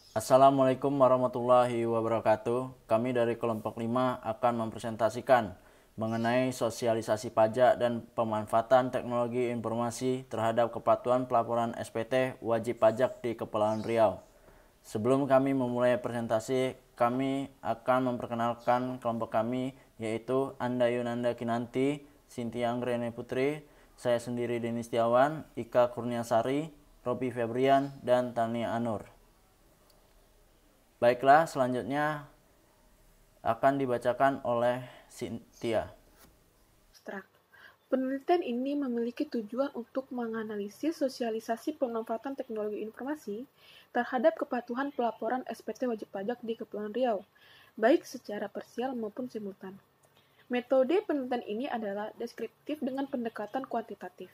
Assalamualaikum warahmatullahi wabarakatuh. Kami dari kelompok 5 akan mempresentasikan mengenai sosialisasi pajak dan pemanfaatan teknologi informasi terhadap kepatuhan pelaporan SPT wajib pajak di Kepulauan Riau. Sebelum kami memulai presentasi, kami akan memperkenalkan kelompok kami, yaitu Anda Yunanda Kinanti, Sintia Anggreni Putri, saya sendiri Denis Setiawan, Ika Kurniasari, Robi Febrian, dan Tania Anur. Baiklah, selanjutnya akan dibacakan oleh Cynthia. Penelitian ini memiliki tujuan untuk menganalisis sosialisasi pemanfaatan teknologi informasi terhadap kepatuhan pelaporan SPT wajib pajak di Kepulauan Riau, baik secara parsial maupun simultan. Metode penelitian ini adalah deskriptif dengan pendekatan kuantitatif.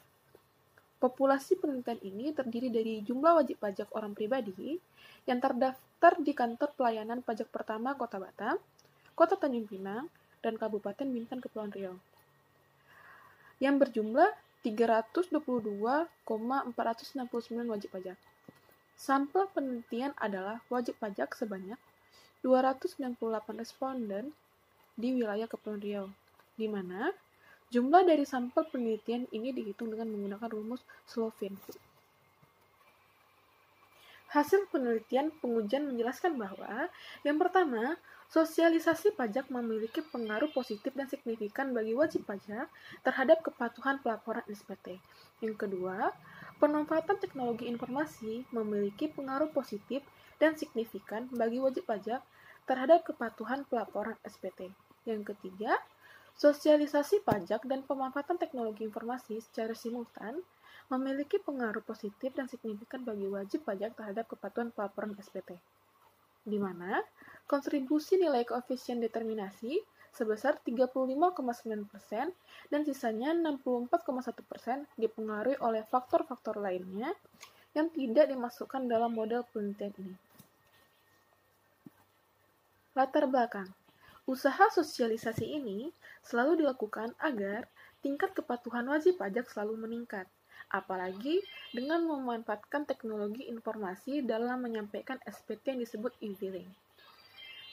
Populasi penelitian ini terdiri dari jumlah wajib pajak orang pribadi yang terdaftar di kantor pelayanan pajak pertama Kota Batam, Kota Tanjung Pinang, dan Kabupaten Bintan Kepulauan Riau, yang berjumlah 322,469 wajib pajak. Sampel penelitian adalah wajib pajak sebanyak 298 responden di wilayah Kepulauan Riau, di mana jumlah dari sampel penelitian ini dihitung dengan menggunakan rumus Slovin. Hasil penelitian pengujian menjelaskan bahwa, yang pertama, sosialisasi pajak memiliki pengaruh positif dan signifikan bagi wajib pajak terhadap kepatuhan pelaporan SPT. Yang kedua, pemanfaatan teknologi informasi memiliki pengaruh positif dan signifikan bagi wajib pajak terhadap kepatuhan pelaporan SPT. Yang ketiga, sosialisasi pajak dan pemanfaatan teknologi informasi secara simultan memiliki pengaruh positif dan signifikan bagi wajib pajak terhadap kepatuhan pelaporan SPT, di mana kontribusi nilai koefisien determinasi sebesar 35,9% dan sisanya 64,1% dipengaruhi oleh faktor-faktor lainnya yang tidak dimasukkan dalam model penelitian ini. Latar belakang. Usaha sosialisasi ini selalu dilakukan agar tingkat kepatuhan wajib pajak selalu meningkat, apalagi dengan memanfaatkan teknologi informasi dalam menyampaikan SPT yang disebut e-filing.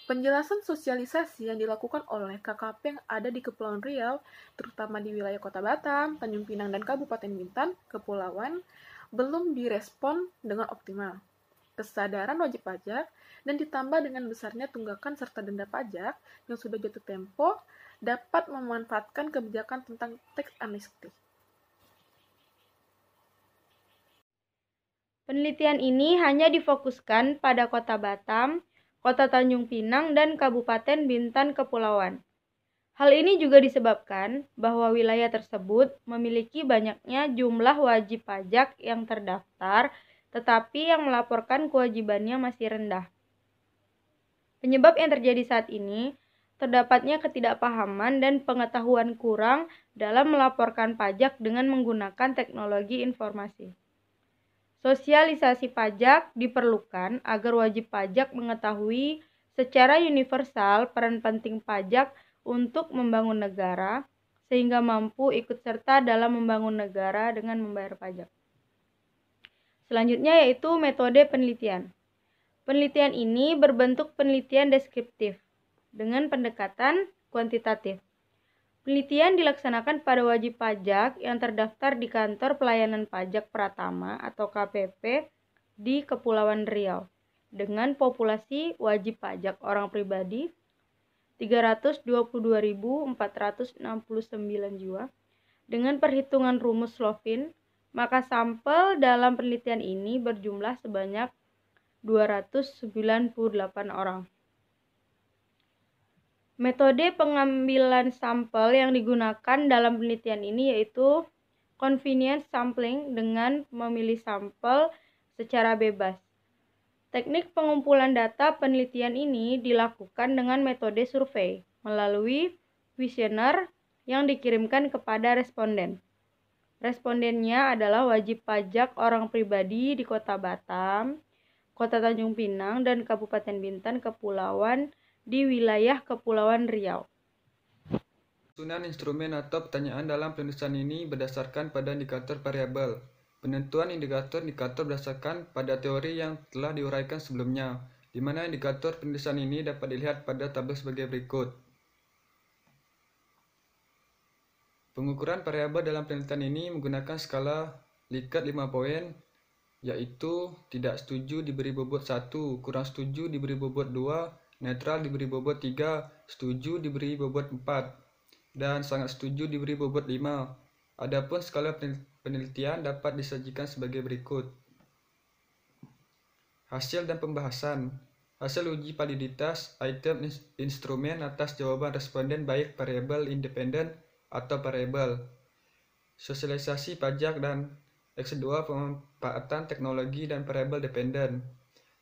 Penjelasan sosialisasi yang dilakukan oleh KKP yang ada di Kepulauan Riau, terutama di wilayah Kota Batam, Tanjung Pinang, dan Kabupaten Bintan, Kepulauan, belum direspon dengan optimal. Kesadaran wajib pajak dan ditambah dengan besarnya tunggakan serta denda pajak yang sudah jatuh tempo dapat memanfaatkan kebijakan tentang tax amnesty. Penelitian ini hanya difokuskan pada Kota Batam, Kota Tanjung Pinang, dan Kabupaten Bintan Kepulauan. Hal ini juga disebabkan bahwa wilayah tersebut memiliki banyaknya jumlah wajib pajak yang terdaftar, tetapi yang melaporkan kewajibannya masih rendah. Penyebab yang terjadi saat ini, terdapatnya ketidakpahaman dan pengetahuan kurang dalam melaporkan pajak dengan menggunakan teknologi informasi. Sosialisasi pajak diperlukan agar wajib pajak mengetahui secara universal peran penting pajak untuk membangun negara, sehingga mampu ikut serta dalam membangun negara dengan membayar pajak. Selanjutnya yaitu metode penelitian. Penelitian ini berbentuk penelitian deskriptif dengan pendekatan kuantitatif. Penelitian dilaksanakan pada wajib pajak yang terdaftar di Kantor Pelayanan Pajak Pratama atau KPP di Kepulauan Riau dengan populasi wajib pajak orang pribadi 322.469 jiwa. Dengan perhitungan rumus Slovin, maka sampel dalam penelitian ini berjumlah sebanyak 298 orang. Metode pengambilan sampel yang digunakan dalam penelitian ini yaitu convenience sampling dengan memilih sampel secara bebas. Teknik pengumpulan data penelitian ini dilakukan dengan metode survei melalui kuesioner yang dikirimkan kepada responden. Respondennya adalah wajib pajak orang pribadi di Kota Batam, Kota Tanjung Pinang, dan Kabupaten Bintan Kepulauan di wilayah Kepulauan Riau. Susunan instrumen atau pertanyaan dalam penulisan ini berdasarkan pada indikator variabel. Penentuan indikator-indikator berdasarkan pada teori yang telah diuraikan sebelumnya, di mana indikator penulisan ini dapat dilihat pada tabel sebagai berikut. Pengukuran variabel dalam penelitian ini menggunakan skala Likert 5 poin, yaitu tidak setuju diberi bobot 1, kurang setuju diberi bobot 2, netral diberi bobot 3, setuju diberi bobot 4, dan sangat setuju diberi bobot 5. Adapun skala penelitian dapat disajikan sebagai berikut. Hasil dan pembahasan. Hasil uji validitas item instrumen atas jawaban responden baik variabel independen atau variabel. Sosialisasi pajak dan X2 pemanfaatan teknologi dan variabel dependen.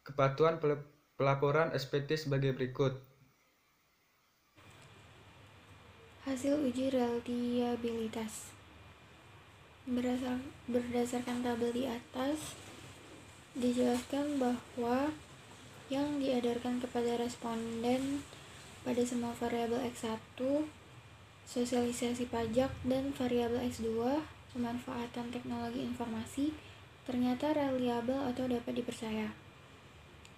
Kepatuhan pelaporan SPT sebagai berikut. Hasil uji reliabilitas. Berdasarkan tabel di atas, dijelaskan bahwa yang diedarkan kepada responden pada semua variabel X1, sosialisasi pajak, dan variabel X2, pemanfaatan teknologi informasi, ternyata reliabel atau dapat dipercaya.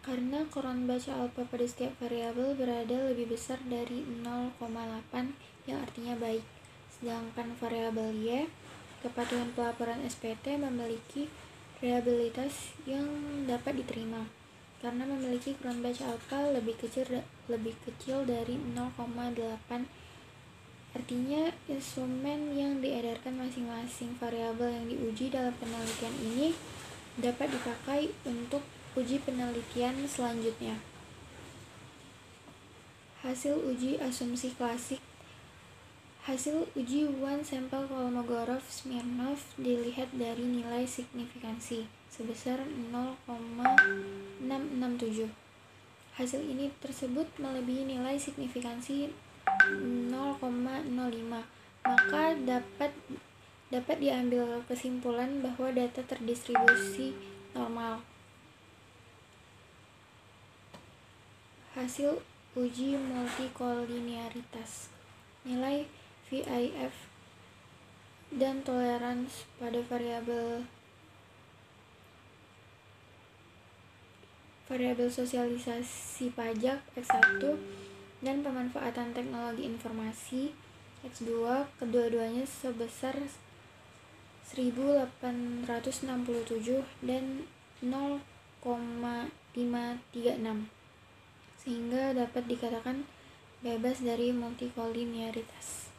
Karena koron baca alfa pada setiap variabel berada lebih besar dari 0,8 yang artinya baik, sedangkan variabel Y, kepatuhan pelaporan SPT memiliki reliabilitas yang dapat diterima karena memiliki koron baca alfa lebih kecil dari 0,8. Artinya instrumen yang diedarkan masing-masing variabel yang diuji dalam penelitian ini dapat dipakai untuk uji penelitian selanjutnya. Hasil uji asumsi klasik. Hasil uji one sampel Kolmogorov-Smirnov dilihat dari nilai signifikansi sebesar 0,667. Hasil ini tersebut melebihi nilai signifikansi 0,05, maka dapat diambil kesimpulan bahwa data terdistribusi normal. Hasil uji multikolinearitas. Nilai VIF dan toleransi pada variabel sosialisasi pajak X1 dan pemanfaatan teknologi informasi X2, kedua-duanya sebesar 1867 dan 0,536, sehingga dapat dikatakan bebas dari multikolinearitas.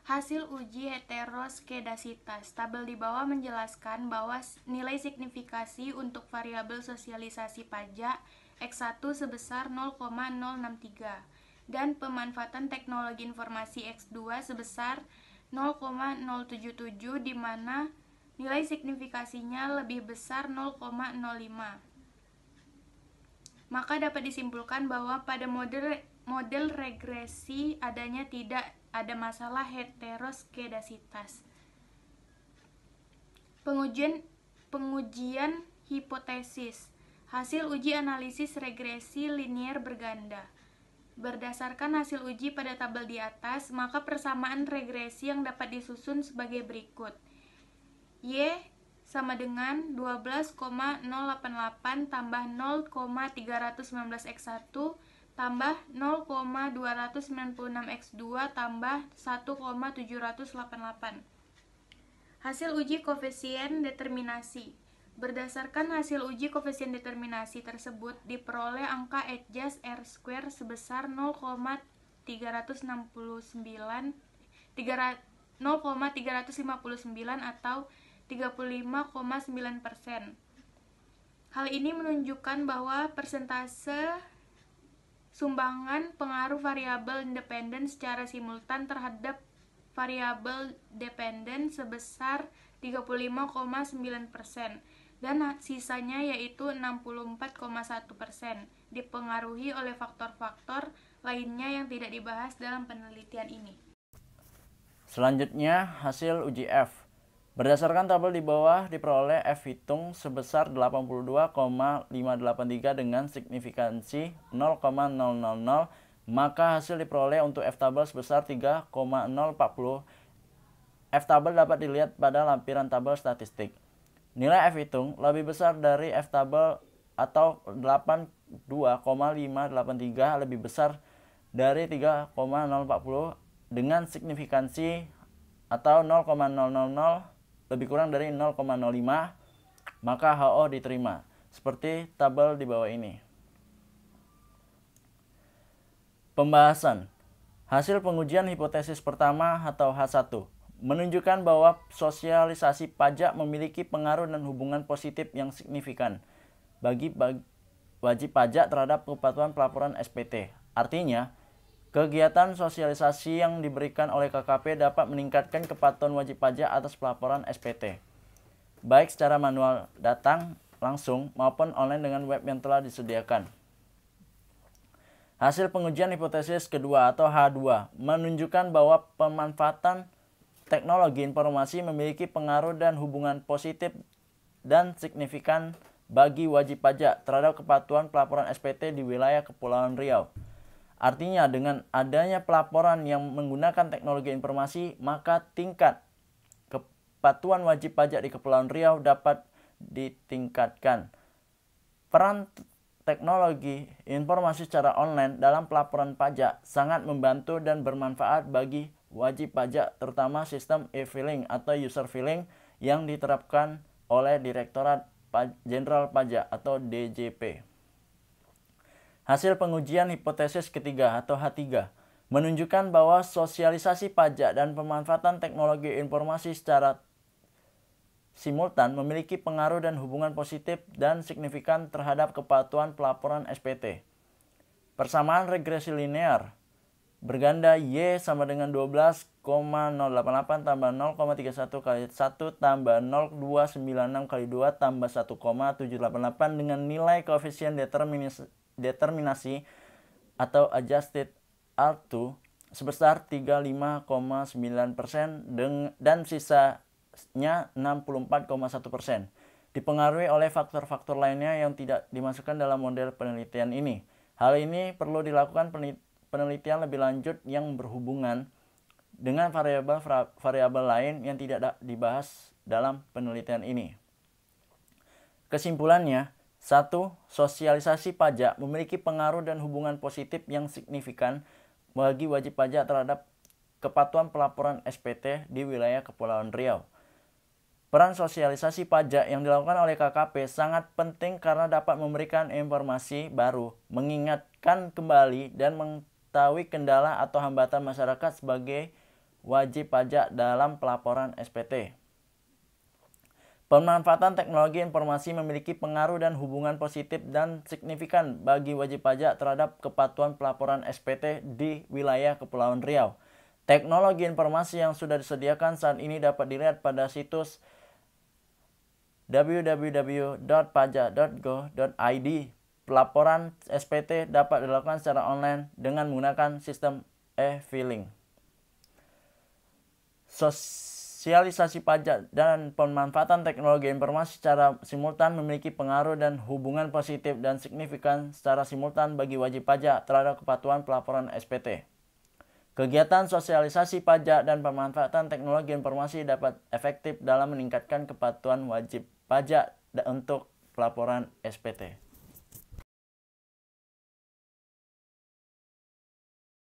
Hasil uji heteroskedasitas. Tabel di bawah menjelaskan bahwa nilai signifikasi untuk variabel sosialisasi pajak X1 sebesar 0,063 dan pemanfaatan teknologi informasi X2 sebesar 0,077, di mana nilai signifikasinya lebih besar 0,05. Maka dapat disimpulkan bahwa pada model regresi adanya tidak ada masalah heteroskedasitas. Pengujian hipotesis. Hasil uji analisis regresi linier berganda. Berdasarkan hasil uji pada tabel di atas, maka persamaan regresi yang dapat disusun sebagai berikut. Y sama dengan 12,088 tambah 0,319 X1 tambah 0,296 X2 tambah 1,788. Hasil uji koefisien determinasi. Berdasarkan hasil uji koefisien determinasi tersebut, diperoleh angka adjust R² sebesar 0,359 atau 35,9%. Hal ini menunjukkan bahwa persentase sumbangan pengaruh variabel independen secara simultan terhadap variabel dependen sebesar 35,9% dan sisanya yaitu 64,1% dipengaruhi oleh faktor-faktor lainnya yang tidak dibahas dalam penelitian ini. Selanjutnya, hasil uji F. Berdasarkan tabel di bawah diperoleh F hitung sebesar 82,583 dengan signifikansi 0,000, maka hasil diperoleh untuk F tabel sebesar 3,040 F-tabel dapat dilihat pada lampiran tabel statistik. Nilai F-hitung lebih besar dari F-tabel atau 82,583 lebih besar dari 3,040 dengan signifikansi atau 0,000 lebih kurang dari 0,05, maka HO diterima. Seperti tabel di bawah ini. Pembahasan. Hasil pengujian hipotesis pertama atau H1 menunjukkan bahwa sosialisasi pajak memiliki pengaruh dan hubungan positif yang signifikan bagi wajib pajak terhadap kepatuhan pelaporan SPT. Artinya, kegiatan sosialisasi yang diberikan oleh KKP dapat meningkatkan kepatuhan wajib pajak atas pelaporan SPT, baik secara manual datang langsung maupun online dengan web yang telah disediakan. Hasil pengujian hipotesis kedua atau H2 menunjukkan bahwa pemanfaatan teknologi informasi memiliki pengaruh dan hubungan positif dan signifikan bagi wajib pajak terhadap kepatuhan pelaporan SPT di wilayah Kepulauan Riau. Artinya, dengan adanya pelaporan yang menggunakan teknologi informasi, maka tingkat kepatuhan wajib pajak di Kepulauan Riau dapat ditingkatkan. Peran teknologi informasi secara online dalam pelaporan pajak sangat membantu dan bermanfaat bagi wajib pajak, terutama sistem e-filing atau user filing yang diterapkan oleh Direktorat Jenderal Pajak atau DJP. Hasil pengujian hipotesis ketiga atau H3 menunjukkan bahwa sosialisasi pajak dan pemanfaatan teknologi informasi secara simultan memiliki pengaruh dan hubungan positif dan signifikan terhadap kepatuhan pelaporan SPT. Persamaan regresi linear berganda Y sama dengan 12,088 tambah 0,31 kali 1 tambah 0,296 kali 2 tambah 1,788 dengan nilai koefisien determinasi atau adjusted R2 sebesar 35,9% dan sisanya 64,1%. Dipengaruhi oleh faktor-faktor lainnya yang tidak dimasukkan dalam model penelitian ini. Hal ini perlu dilakukan penelitian lebih lanjut yang berhubungan dengan variabel lain yang tidak dibahas dalam penelitian ini. Kesimpulannya, 1. Sosialisasi pajak memiliki pengaruh dan hubungan positif yang signifikan bagi wajib pajak terhadap kepatuhan pelaporan SPT di wilayah Kepulauan Riau. Peran sosialisasi pajak yang dilakukan oleh KKP sangat penting karena dapat memberikan informasi baru, mengingatkan kembali dan mengetahui kendala atau hambatan masyarakat sebagai wajib pajak dalam pelaporan SPT. Pemanfaatan teknologi informasi memiliki pengaruh dan hubungan positif dan signifikan bagi wajib pajak terhadap kepatuhan pelaporan SPT di wilayah Kepulauan Riau. Teknologi informasi yang sudah disediakan saat ini dapat dilihat pada situs www.pajak.go.id. Pelaporan SPT dapat dilakukan secara online dengan menggunakan sistem e-filing. Sosialisasi pajak dan pemanfaatan teknologi informasi secara simultan memiliki pengaruh dan hubungan positif dan signifikan secara simultan bagi wajib pajak terhadap kepatuhan pelaporan SPT. Kegiatan sosialisasi pajak dan pemanfaatan teknologi informasi dapat efektif dalam meningkatkan kepatuhan wajib pajak untuk pelaporan SPT.